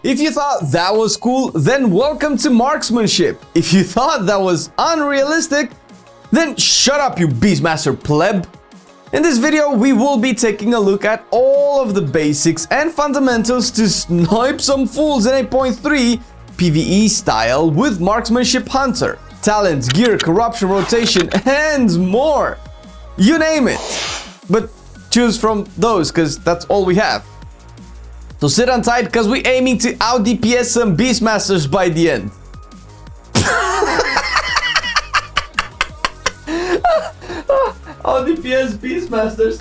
If you thought that was cool, then welcome to Marksmanship. If you thought that was unrealistic, then shut up, you Beastmaster pleb. In this video, we will be taking a look at all of the basics and fundamentals to snipe some fools in 8.3 PvE style with Marksmanship Hunter, talents, gear, corruption, rotation, and more. You name it. But choose from those, because that's all we have. So sit on tight, because we're aiming to out DPS some Beastmasters by the end. Out DPS Beastmasters.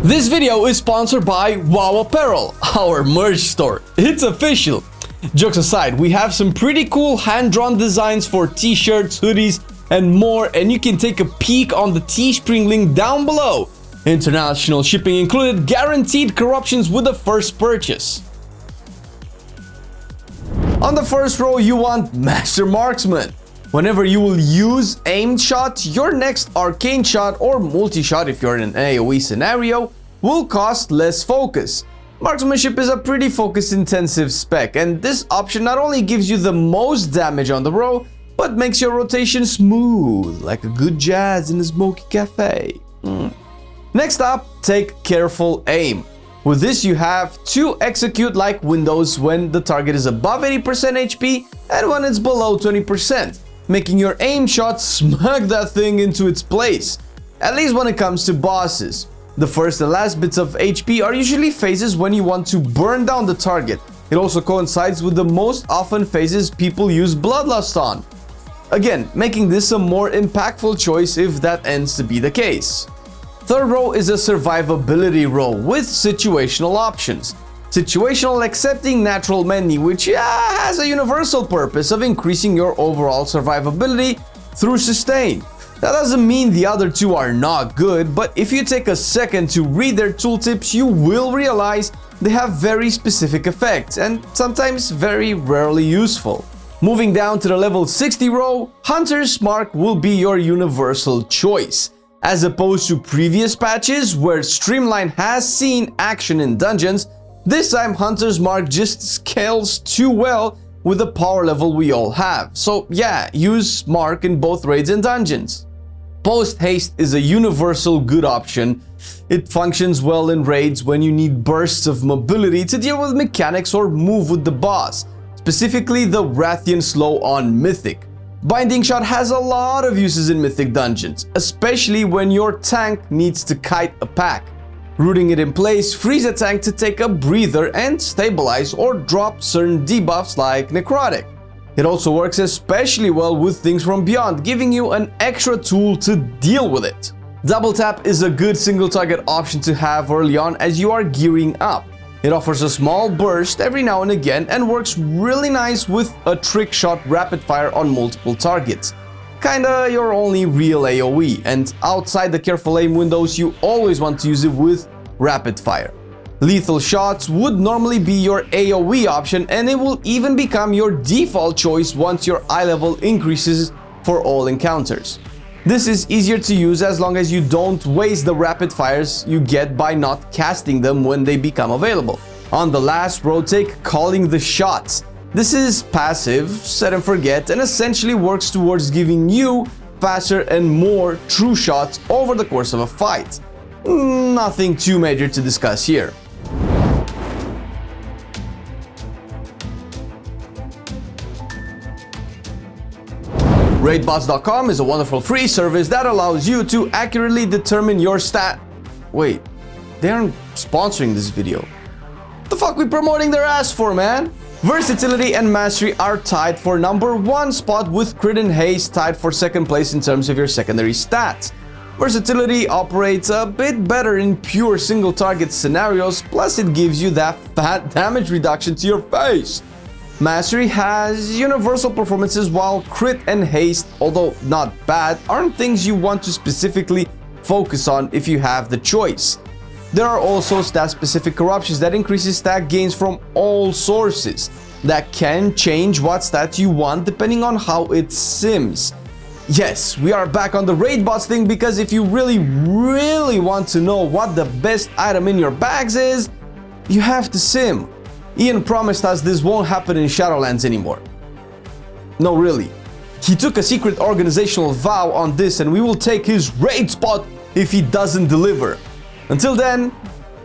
This video is sponsored by WoW Apparel, our merch store. It's official. Jokes aside, we have some pretty cool hand-drawn designs for t-shirts, hoodies, and more, and you can take a peek on the Teespring link down below. International shipping included, guaranteed corruptions with the first purchase. On the first row, you want Master Marksman. Whenever you will use aimed shot, your next arcane shot or multi-shot if you're in an AoE scenario will cost less focus. Marksmanship is a pretty focus-intensive spec, and this option not only gives you the most damage on the row, but makes your rotation smooth, like a good jazz in a smoky cafe. Next up, take careful aim. With this, you have two execute-like windows when the target is above 80% HP and when it's below 20%, making your aim shot smack that thing into its place, at least when it comes to bosses. The first and last bits of HP are usually phases when you want to burn down the target. It also coincides with the most often phases people use Bloodlust on. Again, making this a more impactful choice if that ends to be the case. Third row is a survivability row with situational options. Situational accepting natural many, which has a universal purpose of increasing your overall survivability through sustain. That doesn't mean the other two are not good, but if you take a second to read their tooltips, you will realize they have very specific effects and sometimes very rarely useful. Moving down to the level 60 row, Hunter's Mark will be your universal choice. As opposed to previous patches where Streamline has seen action in dungeons, this time Hunter's Mark just scales too well with the power level we all have. So yeah, use Mark in both raids and dungeons. Post Haste is a universal good option. It functions well in raids when you need bursts of mobility to deal with mechanics or move with the boss, specifically the Rathian slow on Mythic. Binding Shot has a lot of uses in Mythic dungeons, especially when your tank needs to kite a pack. Rooting it in place frees a tank to take a breather and stabilize or drop certain debuffs like Necrotic. It also works especially well with things from beyond, giving you an extra tool to deal with it. Double Tap is a good single target option to have early on as you are gearing up. It offers a small burst every now and again and works really nice with a trick shot rapid fire on multiple targets. Kinda your only real AoE, and outside the careful aim windows you always want to use it with rapid fire. Lethal shots would normally be your AoE option, and it will even become your default choice once your eye level increases for all encounters. This is easier to use as long as you don't waste the rapid fires you get by not casting them when they become available. On the last row, take Calling the Shots. This is passive, set and forget, and essentially works towards giving you faster and more true shots over the course of a fight. Nothing too major to discuss here. Raidbots.com is a wonderful free service that allows you to accurately determine your stat. Wait, they aren't sponsoring this video. What the fuck we promoting their ass for, man? Versatility and Mastery are tied for #1 spot, with Crit and Haste tied for second place in terms of your secondary stats. Versatility operates a bit better in pure single target scenarios, plus it gives you that fat damage reduction to your face. Mastery has universal performances, while Crit and Haste, although not bad, aren't things you want to specifically focus on if you have the choice. There are also stat-specific corruptions that increases stat gains from all sources that can change what stat you want depending on how it sims. Yes, we are back on the raid bots thing because if you really want to know what the best item in your bags is, you have to sim. Ian promised us this won't happen in Shadowlands anymore. No, really. He took a secret organizational vow on this and we will take his raid spot if he doesn't deliver. Until then,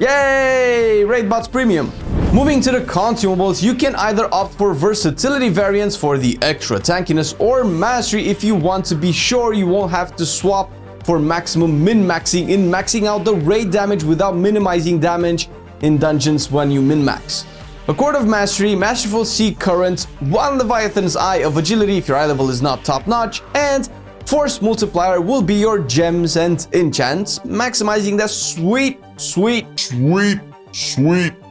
yay! Raid bots premium. Moving to the consumables, you can either opt for versatility variants for the extra tankiness or mastery if you want to be sure you won't have to swap for maximum min-maxing in maxing out the raid damage without minimizing damage in dungeons when you min-max. A Cord of Mastery, Masterful Sea Current, 1 Leviathan's Eye of Agility if your eye level is not top-notch, and Force Multiplier will be your gems and enchants, maximizing the sweet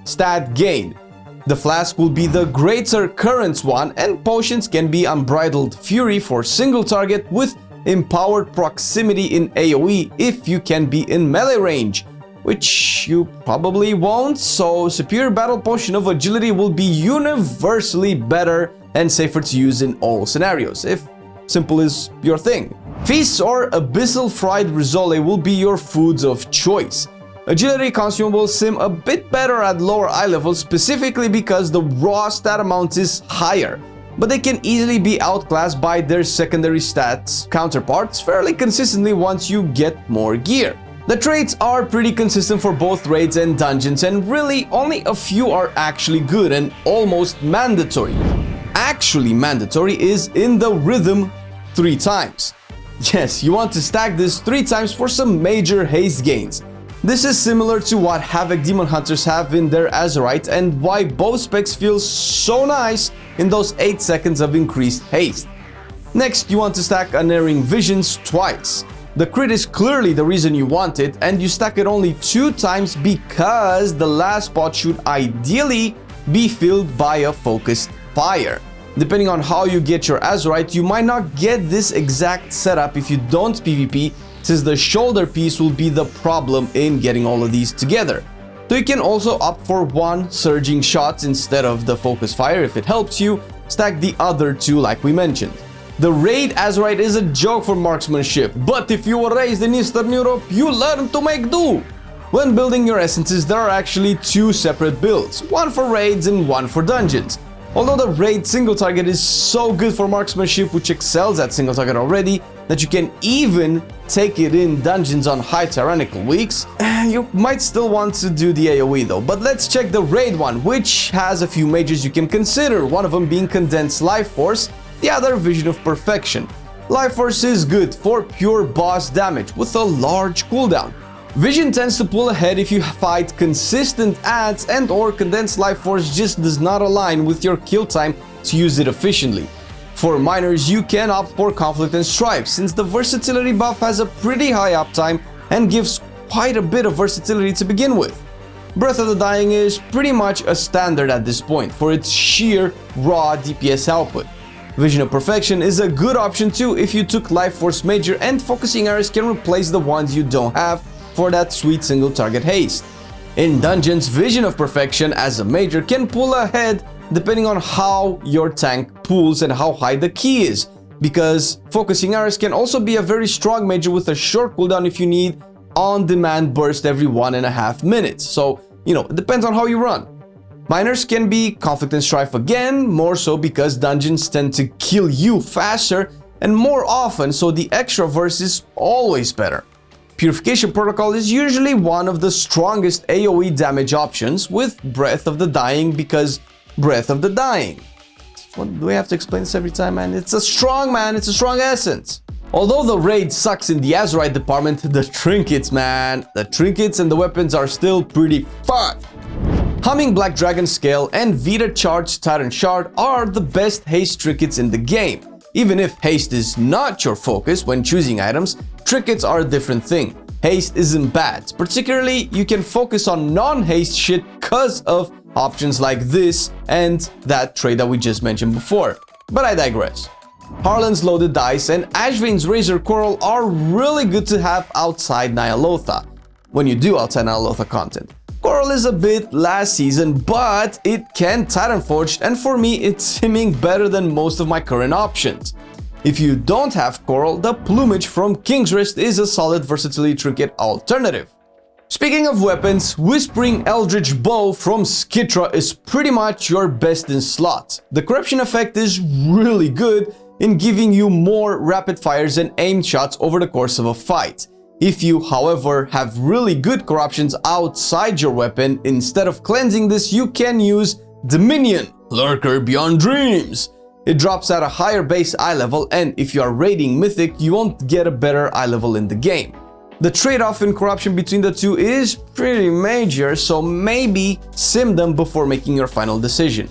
stat gain. The Flask will be the Greater Currents one, and Potions can be Unbridled Fury for single target with Empowered Proximity in AoE if you can be in melee range, which you probably won't, so Superior Battle Potion of Agility will be universally better and safer to use in all scenarios, if simple is your thing. Feasts or Abyssal Fried Risole will be your foods of choice. Agility consumables sim a bit better at lower eye levels, specifically because the raw stat amount is higher, but they can easily be outclassed by their secondary stats counterparts fairly consistently once you get more gear. The traits are pretty consistent for both raids and dungeons, and really only a few are actually good and almost mandatory. Actually mandatory is in the rhythm 3 times. Yes, you want to stack this 3 times for some major haste gains. This is similar to what Havoc Demon Hunters have in their Azerite and why both specs feel so nice in those 8 seconds of increased haste. Next, you want to stack Unerring Visions twice. The crit is clearly the reason you want it, and you stack it only 2 times because the last spot should ideally be filled by a focused fire. Depending on how you get your Azerite, you might not get this exact setup if you don't PvP, since the shoulder piece will be the problem in getting all of these together. So you can also opt for 1 surging shots instead of the focus fire if it helps you, stack the other 2 like we mentioned. The raid Azerite is a joke for marksmanship, but if you were raised in Eastern Europe, you learn to make do! When building your essences, there are actually 2 separate builds, 1 for raids and 1 for dungeons. Although the raid single target is so good for marksmanship, which excels at single target already, that you can even take it in dungeons on high tyrannical weeks, you might still want to do the AoE though. But let's check the raid one, which has a few majors you can consider, one of them being Condensed Life Force, the other Vision of Perfection. Life Force is good for pure boss damage with a large cooldown. Vision tends to pull ahead if you fight consistent adds and or Condensed Life Force just does not align with your kill time to use it efficiently. For minors, you can opt for Conflict and Strife, since the versatility buff has a pretty high uptime and gives quite a bit of versatility to begin with. Breath of the Dying is pretty much a standard at this point for its sheer raw DPS output. Vision of Perfection is a good option too if you took Life Force Major, and focusing areas can replace the ones you don't have for that sweet single target haste. In dungeons, Vision of Perfection as a major can pull ahead depending on how your tank pulls and how high the key is, because focusing arrows can also be a very strong major with a short cooldown if you need on-demand burst every 1.5 minutes. So, it depends on how you run. Minors can be Conflict and Strife again, more so because dungeons tend to kill you faster and more often, so the extra verse is always better. Purification Protocol is usually one of the strongest AoE damage options, with Breath of the Dying because Breath of the Dying. What, do we have to explain this every time, man? It's a strong essence. Although the raid sucks in the Azerite department, the trinkets, man. The trinkets and the weapons are still pretty fun. Humming Black Dragon Scale and Vita Charged Titan Shard are the best haste trinkets in the game. Even if haste is not your focus when choosing items, trinkets are a different thing. Haste isn't bad, particularly you can focus on non-haste shit because of options like this and that trait that we just mentioned before. But I digress. Harlan's Loaded Dice and Ashvane's Razor Coral are really good to have outside Nyalotha, when you do outside Nyalotha content. Coral is a bit last season, but it can Titan Forged, and for me it's simming better than most of my current options. If you don't have coral, the plumage from King's Wrist is a solid versatility trinket alternative. Speaking of weapons, Whispering Eldritch Bow from Skitra is pretty much your best in slot. The corruption effect is really good in giving you more rapid fires and aimed shots over the course of a fight. If you, however, have really good corruptions outside your weapon, instead of cleansing this, you can use Dominion, Lurker Beyond Dreams. It drops at a higher base eye level, and if you are raiding Mythic, you won't get a better eye level in the game. The trade-off in corruption between the two is pretty major, so maybe sim them before making your final decision.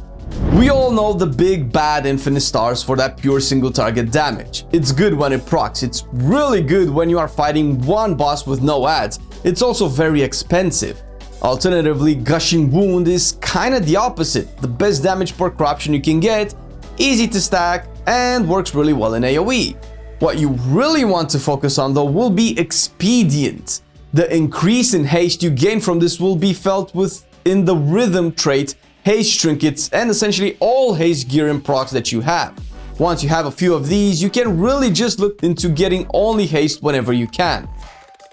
We all know the big bad infinite stars for that pure single target damage. It's good when it procs, it's really good when you are fighting one boss with no adds. It's also very expensive. Alternatively, Gushing Wound is kinda the opposite. The best damage per corruption you can get, easy to stack, and works really well in AoE. What you really want to focus on though will be Expedient. The increase in haste you gain from this will be felt within the rhythm trait, haste trinkets, and essentially all haste gear and procs that you have. Once you have a few of these, you can really just look into getting only haste whenever you can.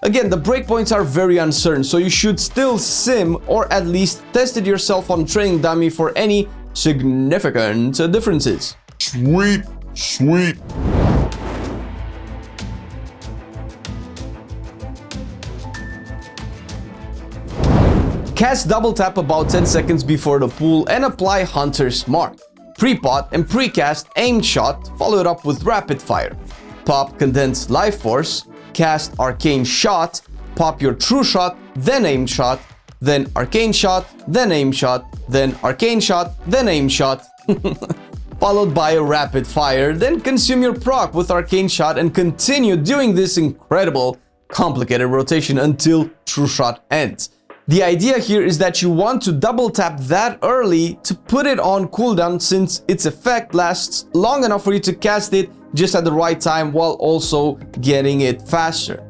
Again, the breakpoints are very uncertain, so you should still sim or at least test it yourself on training dummy for any significant differences. Sweet, sweet. Cast double tap about 10 seconds before the pool and apply Hunter's Mark. Pre-pot and pre-cast aimed shot, follow it up with rapid fire. Pop Condensed Life Force, cast Arcane Shot, pop your True Shot, then aimed shot, then Arcane Shot, then aimed shot, then Arcane Shot, then aimed shot. Followed by a rapid fire, then consume your proc with Arcane Shot and continue doing this incredible, complicated rotation until True Shot ends. The idea here is that you want to double tap that early to put it on cooldown, since its effect lasts long enough for you to cast it just at the right time while also getting it faster.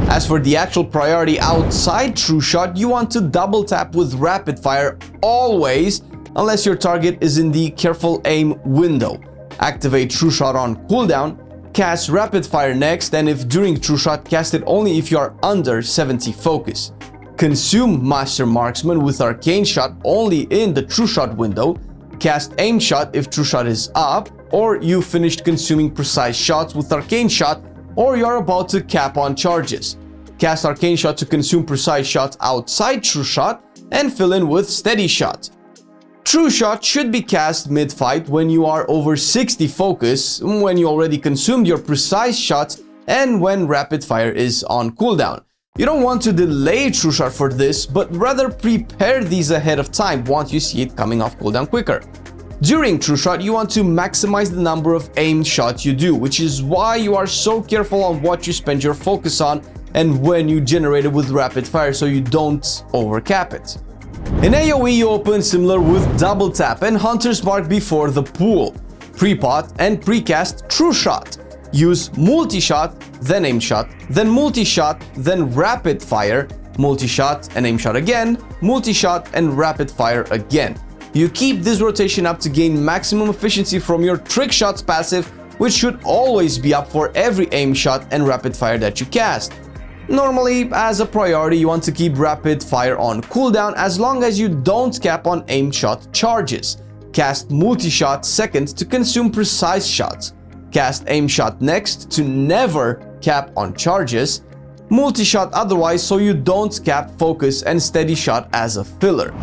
As for the actual priority outside True Shot, you want to double tap with rapid fire always, unless your target is in the careful aim window. Activate True Shot on cooldown, cast rapid fire next, and if during True Shot, cast it only if you are under 70 focus. Consume Master Marksman with Arcane Shot only in the True Shot window, cast Aim Shot if True Shot is up, or you finished consuming Precise Shots with Arcane Shot, or you're about to cap on charges. Cast Arcane Shot to consume Precise Shots outside True Shot, and fill in with Steady Shot. True Shot should be cast mid-fight when you are over 60 focus, when you already consumed your Precise Shots, and when Rapid Fire is on cooldown. You don't want to delay True Shot for this, but rather prepare these ahead of time once you see it coming off cooldown quicker. During True Shot, you want to maximize the number of aimed shots you do, which is why you are so careful on what you spend your focus on and when you generate it with Rapid Fire so you don't overcap it. In AoE, you open similar with double tap and Hunter's Mark before the pool, pre-pot and pre-cast True Shot. Use multi-shot, then aim shot, then multi-shot, then rapid fire, multi-shot and aim shot again, multi-shot and rapid fire again. You keep this rotation up to gain maximum efficiency from your trick shots passive, which should always be up for every aim shot and rapid fire that you cast. Normally, as a priority, you want to keep rapid fire on cooldown as long as you don't cap on aim shot charges. Cast multi-shot second to consume precise shots. Cast aim shot next to never cap on charges. Multi-shot otherwise so you don't cap focus, and steady shot as a filler.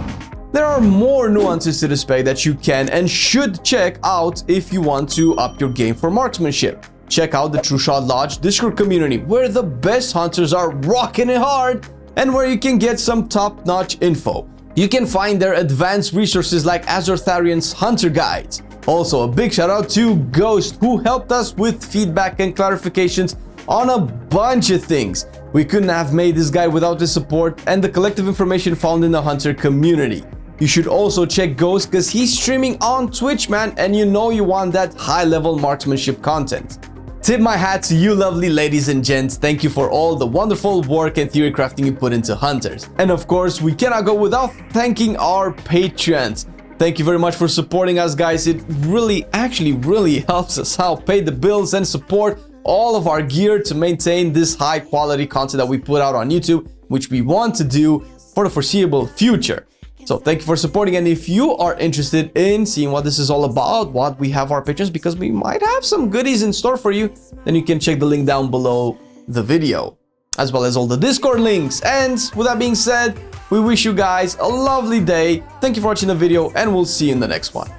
There are more nuances to the spec that you can and should check out if you want to up your game for marksmanship. Check out the True Shot Lodge Discord community, where the best hunters are rocking it hard and where you can get some top-notch info. You can find their advanced resources like Azortharian's Hunter Guides. Also, a big shout out to Ghost, who helped us with feedback and clarifications on a bunch of things. We couldn't have made this guide without his support and the collective information found in the Hunter community. You should also check Ghost because he's streaming on Twitch, man, and you know you want that high-level marksmanship content. Tip my hat to you lovely ladies and gents. Thank you for all the wonderful work and theory crafting you put into Hunters. And of course, we cannot go without thanking our patrons. Thank you very much for supporting us, guys. It really, actually really helps us out, pay the bills and support all of our gear to maintain this high quality content that we put out on YouTube, which we want to do for the foreseeable future. So thank you for supporting, and if you are interested in seeing what this is all about, what we have our patrons, because we might have some goodies in store for you, then you can check the link down below the video, as well as all the Discord links. And with that being said, we wish you guys a lovely day. Thank you for watching the video, and we'll see you in the next one.